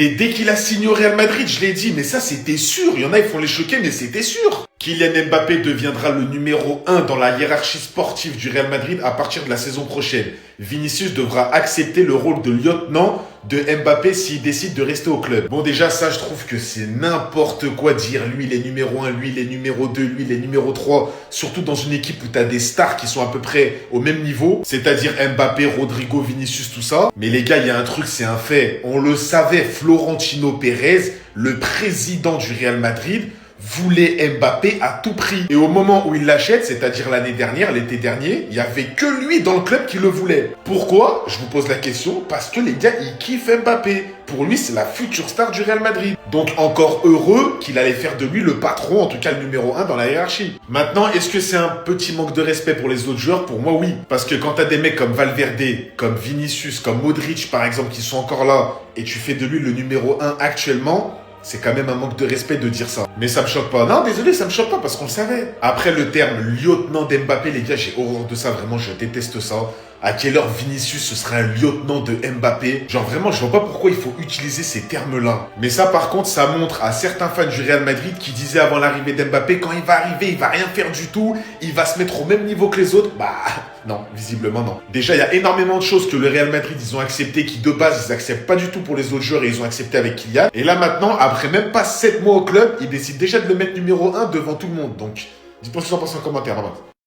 Et dès qu'il a signé au Real Madrid, je l'ai dit, mais ça c'était sûr. Il y en a, ils font les choquer, mais c'était sûr. Kylian Mbappé deviendra le numéro 1 dans la hiérarchie sportive du Real Madrid à partir de la saison prochaine. Vinicius devra accepter le rôle de lieutenant de Mbappé s'il décide de rester au club. Bon, déjà, ça, je trouve que c'est n'importe quoi de dire lui, il est numéro 1, lui, il est numéro 2, lui, il est numéro 3. Surtout dans une équipe où tu as des stars qui sont à peu près au même niveau. C'est-à-dire Mbappé, Rodrigo, Vinicius, tout ça. Mais les gars, il y a un truc, c'est un fait. On le savait, Florentino Pérez, le président du Real Madrid, voulait Mbappé à tout prix. Et au moment où il l'achète, c'est-à-dire l'année dernière, l'été dernier, il n'y avait que lui dans le club qui le voulait. Pourquoi? Je vous pose la question. Parce que les gars, ils kiffent Mbappé. Pour lui, c'est la future star du Real Madrid. Donc encore heureux qu'il allait faire de lui le patron, en tout cas le numéro 1 dans la hiérarchie. Maintenant, est-ce que c'est un petit manque de respect pour les autres joueurs? Pour moi, oui. Parce que quand t'as des mecs comme Valverde, comme Vinicius, comme Modric, par exemple, qui sont encore là, et tu fais de lui le numéro 1 actuellement, c'est quand même un manque de respect de dire ça. Mais ça me choque pas. Non, désolé, ça me choque pas parce qu'on le savait. Après, le terme lieutenant d'Mbappé, les gars, j'ai horreur de ça. Vraiment, je déteste ça. À quelle heure Vinicius, ce serait un lieutenant de Mbappé? Genre vraiment, je vois pas pourquoi il faut utiliser ces termes-là. Mais ça, par contre, ça montre à certains fans du Real Madrid qui disaient avant l'arrivée d'Mbappé, quand il va arriver, il va rien faire du tout, il va se mettre au même niveau que les autres. Bah, non, visiblement non. Déjà, il y a énormément de choses que le Real Madrid, ils ont accepté, qui de base, ils acceptent pas du tout pour les autres joueurs et ils ont accepté avec Kylian. Et là, maintenant, après même pas 7 mois au club, ils décident déjà de le mettre numéro 1 devant tout le monde. Donc, dites-moi ce que vous en pensez en commentaire. Bye bye.